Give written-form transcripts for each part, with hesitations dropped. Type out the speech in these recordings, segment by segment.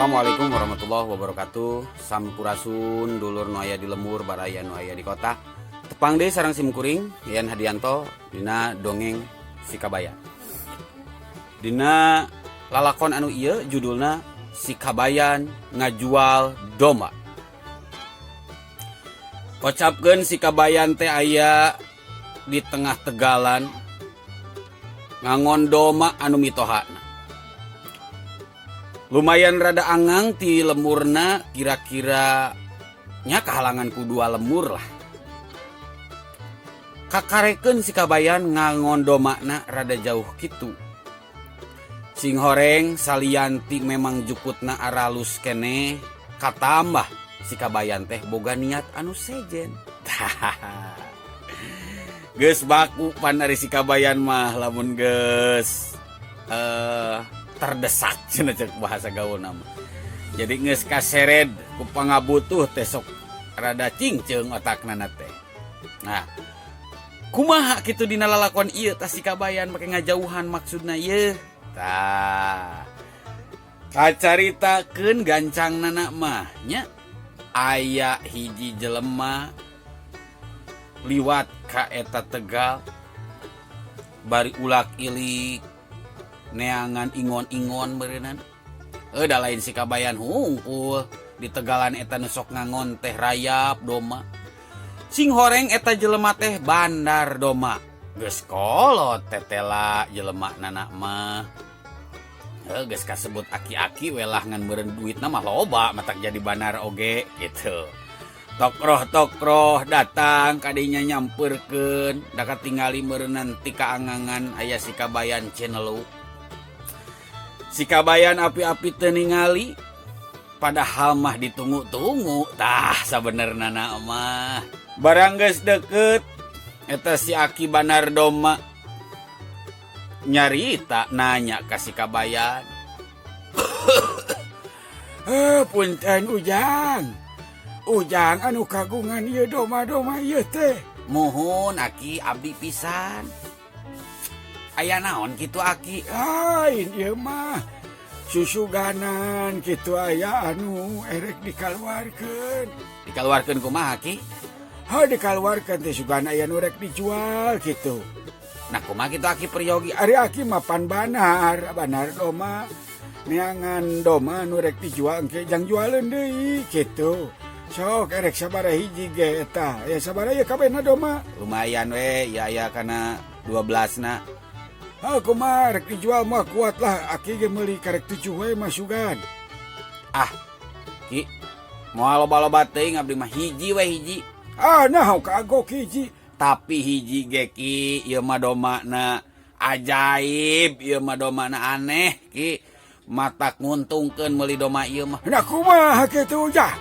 Assalamualaikum warahmatullahi wabarakatuh. Sampurasun dulur nu aya di lembur baraya nu aya di kota. Tepang deui sareng simkuring Yan Hadianto dina dongeng Si Kabayan. Dina lalakon anu ieu judulna Si Kabayan ngajual domba. Kocapkeun si Kabayan teh aya di tengah tegalan ngangon domba anu mitohana. Lumayan rada angang ti lemurna, kira-kira nya kahalangan ku 2 lemur lah. Kakarekeun si Kabayan ngangon domakna rada jauh kitu. Sing horeng salianti memang jukutna aralus kene, katambah si Kabayan teh boga niat anu sejen. Geus baku pan ari si Kabayan mah lamun geus terdesak cenah cek bahasa gaul nama. Jadi geus kasered ku pangabutuh teh sok rada cingceung otakna teh. Nah, kumaha kitu dina lalakon ieu tah si Kabayan make ngajauhan maksudna ieu? Tah. Kacaritakeun gancangna mah nya aya hiji jelema liwat ka eta Tegal bari ulak-ilik neangan ingon-ingon beureunan. Da lain si Kabayan hungkul di Tegalan eta nu sok ngangon teh rayap domba. Sing horeng eta jelema teh bandar domba. Geus kolot tetela jelema nana mah. Geus kasebut aki-aki welah ngan meureun duitna mah loba matak jadi bandar oge gitu. Tokroh datang kadinya nyampeurkeun da katingali meureunan ti kaangangan aya si Kabayan cenelu. Si Kabayan api-api teu ningali, padahal mah ditunggu-tunggu tah sabenerna mah. Barang geus deukeut eta si Aki bandar domba nyarita nanya ka si Kabayan. Punten Ujang anu kagungan ieu domba-domba ieu teh. Muhun Aki abdi pisan. Aya naon kitu Aki? Lain ieu mah susuganan kitu aya anu erek dikaluarkeun. Dikaluarkeun kumaha Ki? Dikaluarkeun teh sugan aya nu rek dijual kitu. Nah kumaha kitu Aki priyogi? Ari Aki mapan banar domba. Neangan domba nu rek dijual engke jang jualeun deui kitu. Sok erek sabaraha hiji ge eta. Aya sabaraha ieu kabehna domba? Lumayan we, ya aya kana 12na. Kumaha rek dijual mah kuat lah. Aki ge meuli karek 7 we mah sugan. Ki, moal loba-loba teuing abdi mah hiji we hiji. Naon kagok hiji. Tapi hiji ge Ki, ieu mah domana ajaib, ieu mah domana aneh Ki. Matak nguntungkeun meuli domba ieu mah. Nah kumaha kitu jah?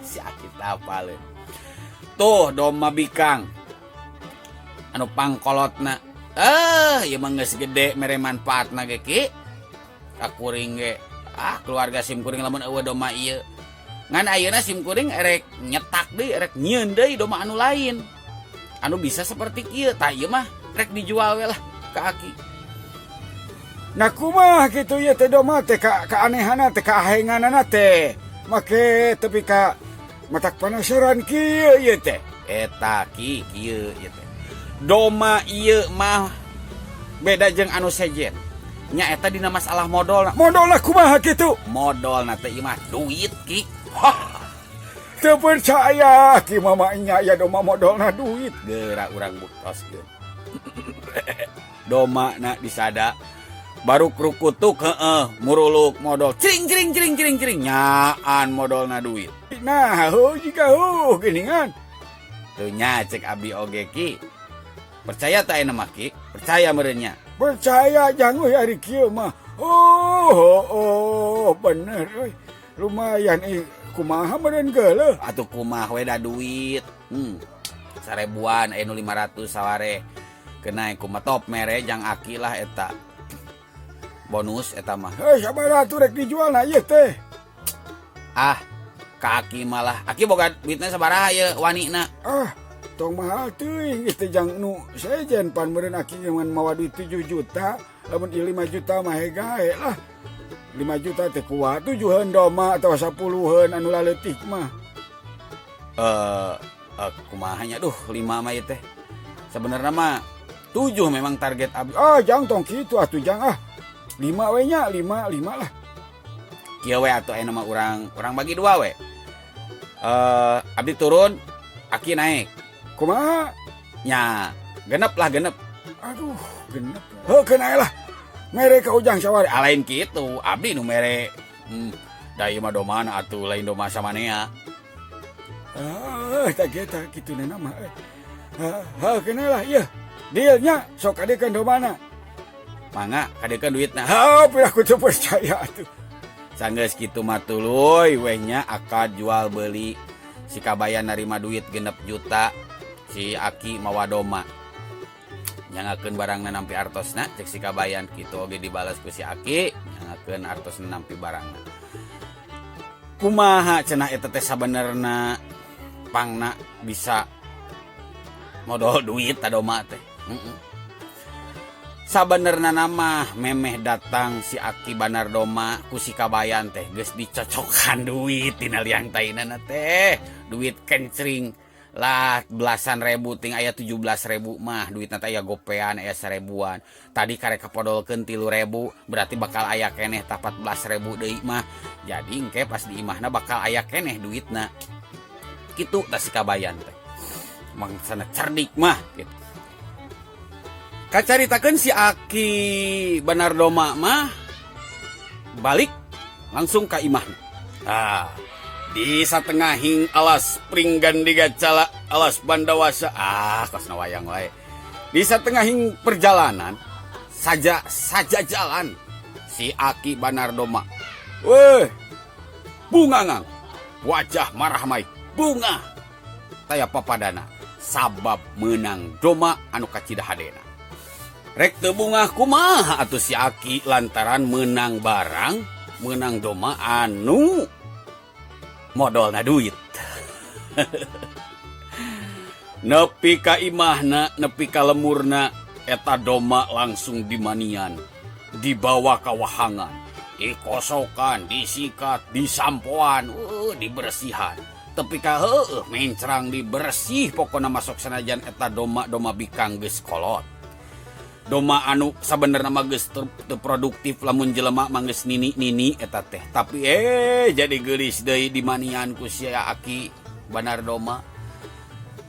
Si Aki tapaleun. Tuh domba bikang anu pangkolotna. Ieu mah geus gede mere manfaatna ge Ki. Kakuring ge keluarga simkuring lamun eueuh domba ieu. Ngan ayeuna simkuring erek nyetak deui, erek nyieun deui domba anu lain. Anu bisa seperti ieu, tah ieu mah rek dijual we lah ka Aki. Nah kumaha kitu ieu teh domba teh kaanehanna teh kaahenganna teh. Make tepi ka matak panasaran kieu ieu teh. Eta Ki kieu ieu teh. Domba ieu mah beda jeung anu sejen. Nya eta dina masalah modalna. Modalna kumaha kitu? Modalna teh ieu mah duit Ki. Teu percaya Ki mama nya aya domba modalna duit. Geura urang buktoskeun. Domana disada baru krukutuk muruluk modal cring nyaan modalna duit. Nah, jika geuningan. Teu nya cek abdi oge Ki. Percaya tak enak Ki? Percaya merenya? Percaya jangan hari kieu mah. Bener euy. Lumayan kumaha meureun geuleuh. Atuh kumaha we da duit. 1000-an aya nu 500 saware. Kenai kumaha top mere jang Aki lah eta. Bonus eta mah. Sabaraha atuh rek dijualna ieu teh? Ka Aki malah. Aki boga duitna sabaraha ieu wanina? Tong mahal teuing ieu teh jang nu sejen pan meureun Aki ngan mawa duit 7 juta, lamun ieu 5 juta mah hegae lah. 5 juta teh kuat 7-an doma atau 10-an anu laletik mah. Kumahanya 5 mah ieu teh. Sebenarnya mah 7 memang target abdi. Jang tong kitu atuh jang 5 we nya 5 lah. Kieu we atuh aya mah urang bagi 2 we. Abdi turun, Aki naik. Kumaha? Nya, genep. Aduh, genep. Heukeun aya lah. Mere ka ujang sawari. Lain kitu, abdi nu mere da ieu mah domana atuh lain doma samanea. Tak kitu nama. Heukeun lah ieu. Dealnya sok kadekeun domana. Mangga kadekeun duitna. Aku teu percaya atuh. Sanggeus kitu mah tuluy we nya akad jual beli. Si Kabayan narima duit 6 juta. Si Aki mawa doma. Nyangakeun barangna nampi artosna cek si Kabayan kitu oge dibales ku si Aki nyangakeun artosna nampi barangna. Kumaha cenah eta teh sabenerna pangna bisa modal duit doma teh. Sabenerna nama memeh datang si Aki Banar Doma ku si Kabayan teh geus dicocokan duit tina liang tainana teh. Duit kencring lah belasan ribu ting aya 17.000 mah duitna teh aya gopean aya 1000-an. Tadi karek kapodolkeun 3.000 berarti bakal aya keneh 14.000 deui mah. Jadi engke pas di imahna bakal aya keneh duitna. Kitu tah si Kabayan teh. Mangsana cerdik mah gitu. Kacaritakeun si Aki Banar Doma mah balik langsung ka imahna. Di satengahing alas pringgan digacala alas bandawasa kosna wayang wae. Di satengahing perjalanan saja jalan si Aki Banar Doma. Weh, bunga ngang. Wajah marah mai. Bunga. Taya papadana sabab menang doma anu kacidahadena. Rek teu bunga kumaha atuh si Aki lantaran menang barang, menang doma anu modalna duit. Nepi ka imahna, nepi ka lemurna, eta doma langsung dimanian, dibawa ka wahangan, dikosokan, disikat, disampoan, dibersihan. Tepi ka mencrang dibersih pokona masuk sanajan eta doma bikang geus kolot. Doma anu sabenerna mah geus teu produktif lamun jelema mah geus nini eta teh. Tapi jadi geulis deui dimanian ku si Aki Banar Doma.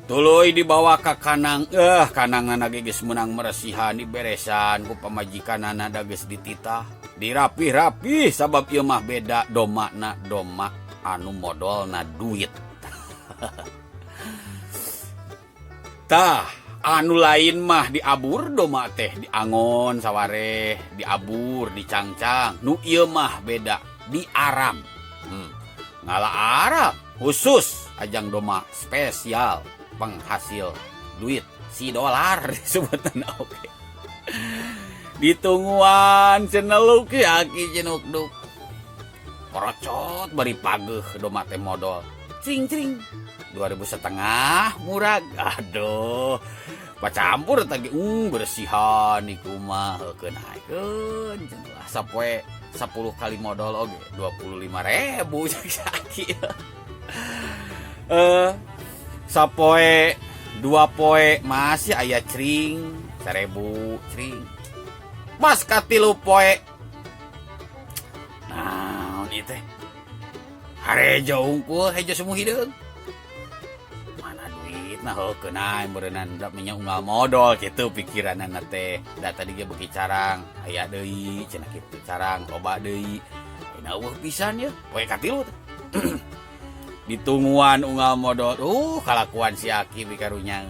Tuluy dibawa ka kanang, kanangna ge geus meunang meresihan diberesan ku pamajikanana da geus dititah. Dirapih-rapih sabab ieu mah beda domana doma anu modalna duit. Tah anu lain mah diabur doma teh diangon saware, diabur, dicangcang. Nu ieu mah beda, diaram. Ngala aram khusus ajang doma spesial penghasil duit $1 disebutna oke. Ditungguan ceneluk Aki cenuk-nuk. Korocot bari pageuh doma teh modal. Cring 2.500 murag. Aduh. Pacampur tadi bersihan iku mah heukeun haekeun cenah sapoe 10 kali modal oge 25.000 Aki. Sapoe 2 poe masih aya cring 1.000 cring. Mas ka 3 poe. Naon ieu teh? Harejo unggul, hejo semu hideung. Mana duit nah heukeun ae meureunana da nya unggal modal kitu pikiranna teh. Da tadi ge beuki carang, aya deui cenah kitu carang loba deui. Dina eueuh pisan ye, poe ka 3 teh. Ditungguan unggal modal. Kalakuan si Aki bikarunya.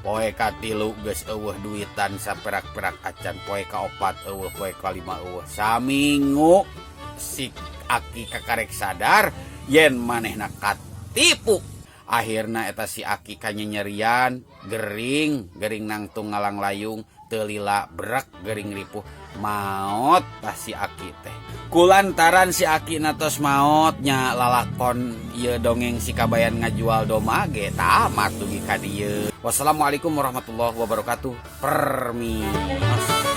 Poe ka 3 geus eueuh duitan saperak-perak acan, poe ka 4 eueuh, poe ka 5 eueuh. Saminggu si Aki kakarek sadar yen manehna katipu. Akhirna eta si Aki kanyanyerian, gering nang tunggalang layung, teu lila brek gering ripuh. Maot tah si Aki teh. Kulantaran si Aki natos maot nya lalakon ieu dongeng si Kabayan ngajual doma ge tamat dugi ka dieu. Wassalamualaikum warahmatullahi wabarakatuh. Permisi.